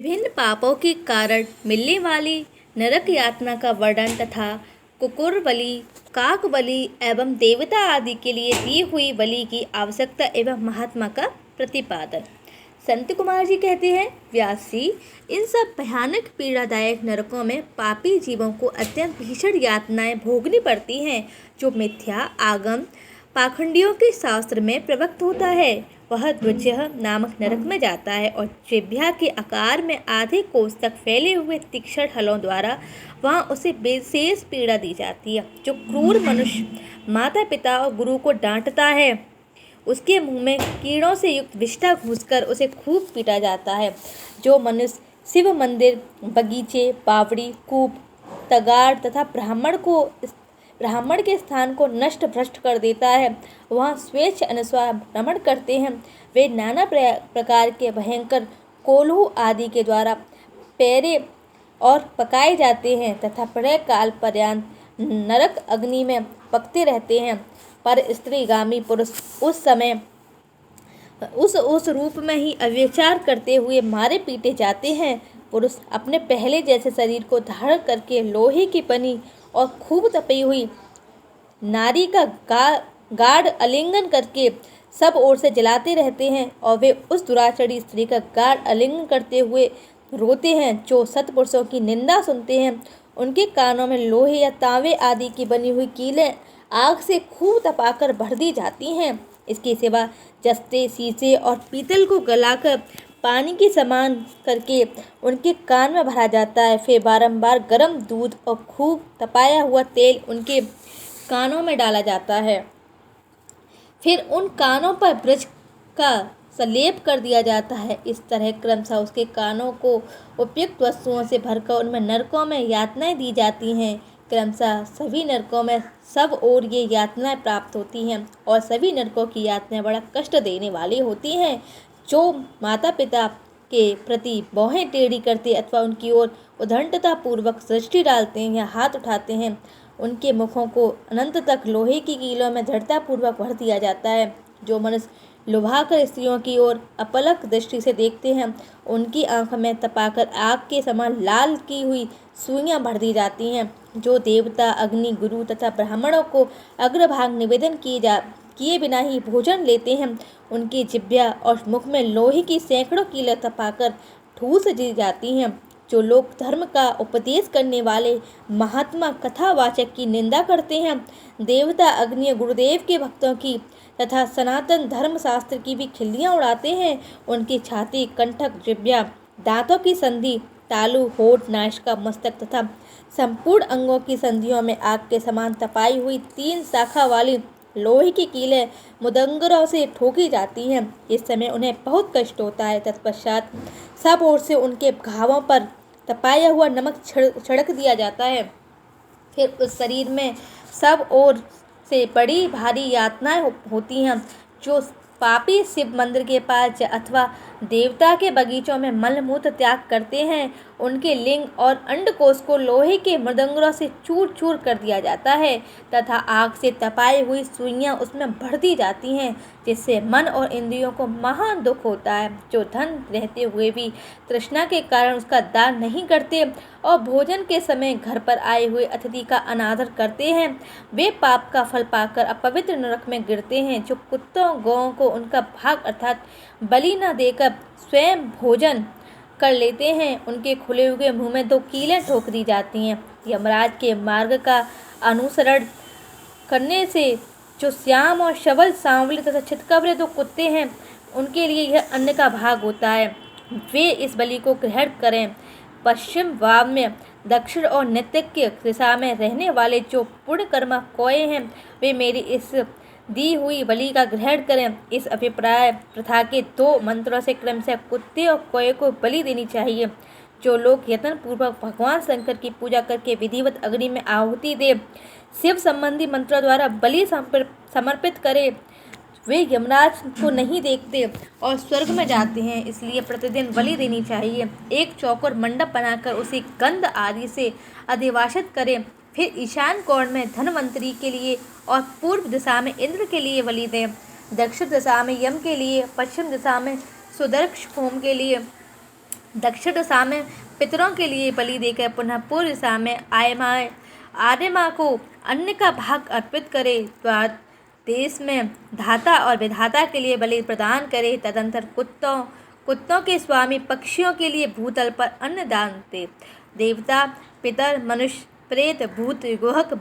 विभिन्न पापों के कारण मिलने वाली नरक यातना का वर्णन तथा कुकुर बलि, काक बलि एवं देवता आदि के लिए दी हुई बलि की आवश्यकता एवं महात्मा का प्रतिपादन। संत कुमार जी कहते हैं, व्यास जी, इन सब भयानक पीड़ादायक नरकों में पापी जीवों को अत्यंत भीषण यातनाएं भोगनी पड़ती हैं, जो मिथ्या आगम पाखंडियों के शास्त्र में प्रवक्त होता है। वह द्विजह नामक नरक में जाता है और जिह्वा के आकार में आधे कोस तक फैले हुए तीक्ष्ण हलों द्वारा वहाँ उसे विशेष पीड़ा दी जाती है। जो क्रूर मनुष्य माता पिता और गुरु को डांटता है, उसके मुंह में कीड़ों से युक्त विष्ठा घुसकर उसे खूब पीटा जाता है। जो मनुष्य शिव मंदिर, बगीचे, बावड़ी, कूप, तगाड़ तथा ब्राह्मण के स्थान को नष्ट भ्रष्ट कर देता है, वहाँ स्वेच्छ अनुसार भ्रमण करते हैं, वे नाना प्रकार के भयंकर कोल्हू आदि के द्वारा पैरे और पकाए जाते हैं तथा प्रलय काल पर्यंत नरक अग्नि में पकते रहते हैं। पर स्त्रीगामी पुरुष उस समय उस रूप में ही अव्यभिचार करते हुए मारे पीटे जाते हैं। पुरुष अपने पहले जैसे शरीर को धारण करके लोहे की बनी और खूब तपी हुई नारी का गाढ़ आलिंगन करके सब ओर से जलाते रहते हैं और वे उस दुराचारी स्त्री का गाढ़ आलिंगन करते हुए रोते हैं। जो सत्पुरुषों की निंदा सुनते हैं, उनके कानों में लोहे या तांबे आदि की बनी हुई कीलें आग से खूब तपाकर भर दी जाती हैं। इसके सिवा जस्ते, शीशे और पीतल को गलाकर पानी के समान करके उनके कान में भरा जाता है। फिर बारंबार गर्म दूध और खूब तपाया हुआ तेल उनके कानों में डाला जाता है। फिर उन कानों पर ब्रज का सलेप कर दिया जाता है। इस तरह क्रमशः उसके कानों को उपयुक्त वस्तुओं से भरकर उनमें नरकों में यातनाएं दी जाती हैं। क्रमशः सभी नरकों में सब ओर ये यातनाएं प्राप्त होती हैं और सभी नरकों की यातनाएं बड़ा कष्ट देने वाली होती हैं। जो माता पिता के प्रति भौहें टेढ़ी करते अथवा उनकी ओर उद्दंडता पूर्वक दृष्टि डालते हैं या हाथ उठाते हैं, उनके मुखों को अनंत तक लोहे की कीलों में दृढ़तापूर्वक भर दिया जाता है। जो मनुष्य लुभाकर स्त्रियों की ओर अपलक दृष्टि से देखते हैं, उनकी आंख में तपाकर आग के समान लाल की हुई सुइयां भर दी जाती हैं। जो देवता, अग्नि, गुरु तथा ब्राह्मणों को अग्रभाग निवेदन किए बिना ही भोजन लेते हैं, उनकी जिह्वा और मुख में लोहे की सैकड़ों कीलें तपाकर ठूस दी जाती हैं। जो लोग धर्म का उपदेश करने वाले महात्मा कथावाचक की निंदा करते हैं, देवता, अग्नि, गुरुदेव के भक्तों की तथा सनातन धर्म शास्त्र की भी खिल्लियाँ उड़ाते हैं, उनकी छाती, कंठक, जिह्वा, दांतों की संधि, तालू, होठ, नासिका, मस्तक तथा संपूर्ण अंगों की संधियों में आग के समान तपाई हुई 3 शाखा वाली लोहे की कीलें मुदंगरों से ठोकी जाती हैं। इस समय उन्हें बहुत कष्ट होता है। तत्पश्चात सब ओर से उनके घावों पर तपाया हुआ नमक छिड़क दिया जाता है। फिर उस शरीर में सब ओर से बड़ी भारी यातनाएं होती हैं। जो पापी शिव मंदिर के पास अथवा देवता के बगीचों में मलमूत्र त्याग करते हैं, उनके लिंग और अंडकोश को लोहे के मृदंगरों से चूर चूर कर दिया जाता है तथा आग से तपाई हुई सुइयां उसमें भर दी जाती हैं, जिससे मन और इंद्रियों को महान दुख होता है। जो धन रहते हुए भी तृष्णा के कारण उसका दान नहीं करते और भोजन के समय घर पर आए हुए अतिथि का अनादर करते हैं, वे पाप का फल पाकर अपवित्र नरक में गिरते हैं। जो कुत्तों, गौओं को उनका भाग अर्थात बलि न देकर स्वयं भोजन कर लेते हैं, उनके खुले हुए मुंह में 2 कीलें ठोक दी जाती हैं। यमराज के मार्ग का अनुसरण करने से जो श्याम और शबल, सांवले तथा चितकबरे 2 कुत्ते हैं, उनके लिए यह अन्न का भाग होता है। वे इस बलि को ग्रहण करें। पश्चिम, वामय, दक्षिण और नैत्य दिशा में रहने वाले जो पुण्यकर्मा कोये हैं, वे मेरी इस दी हुई बलि का ग्रहण करें। इस अभिप्राय प्रथा के 2 मंत्रों से क्रमशः कुत्ते और कोये को बलि देनी चाहिए। जो लोग यत्न पूर्वक भगवान शंकर की पूजा करके विधिवत अग्नि में आहुति दे, शिव संबंधी मंत्रों द्वारा बलि समर्पित करे, वे यमराज को नहीं देखते और स्वर्ग में जाते हैं। इसलिए प्रतिदिन बलि देनी चाहिए। एक चौकोर मंडप बनाकर उसे गंध आदि से अधिवासित करें। फिर ईशान कोण में धनवंतरी के लिए और पूर्व दिशा में इंद्र के लिए बलि दें। दक्षिण दिशा में यम के लिए, पश्चिम दिशा में सुदर्क्ष होम के लिए, दक्षिण दिशा में पितरों के लिए बलि देकर पुनः पूर्व दिशा में आर्यमा को अन्न का भाग अर्पित करे। द्वार देश में धाता और विधाता के लिए बलि प्रदान करे। तदंतर कुत्तों के स्वामी पक्षियों के लिए भूतल पर अन्न दान दे। देवता, पितर, मनुष्य, प्रेत, भूत, गुहक,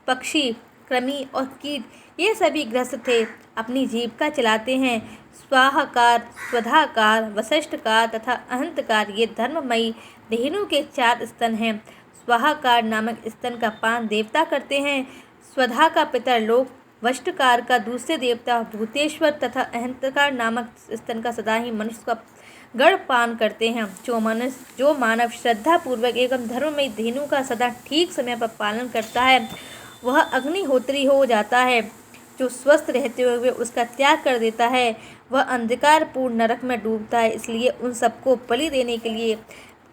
पक्षी, कृमि और कीट ये सभी ग्रस्त थे अपनी जीविका चलाते हैं। स्वाहाकार, स्वधाकार, वशिष्ठकार तथा अहंतकार ये धर्ममयी धेनु के 4 स्तन हैं। स्वाहाकार नामक स्तन का पान देवता करते हैं। स्वधा का पितर लोक, वशिष्ठकार का दूसरे देवता भूतेश्वर तथा अहंतकार नामक स्तन का सदा ही मनुष्य का गण पान करते हैं। जो मानव श्रद्धा पूर्वक एवं धर्ममयी धेनु का सदा ठीक समय पर पालन करता है वह अग्निहोत्री हो जाता है। जो स्वस्थ रहते हुए उसका त्याग कर देता है वह अंधकारपूर्ण नरक में डूबता है। इसलिए उन सबको बलि देने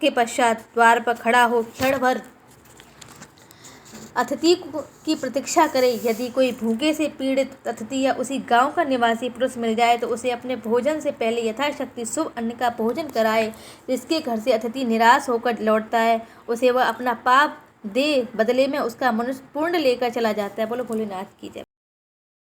के पश्चात द्वार पर खड़ा हो क्षण भर अतिथि की प्रतीक्षा करे। यदि कोई भूखे से पीड़ित अतिथि या उसी गांव का निवासी पुरुष मिल जाए तो उसे अपने भोजन से पहले यथाशक्ति शुभ अन्न का भोजन कराए। जिसके घर से अतिथि निराश होकर लौटता है उसे वह अपना पाप दे बदले में उसका मनुष्य पूर्ण लेकर चला जाता है। बोलो भोलेनाथ की जय।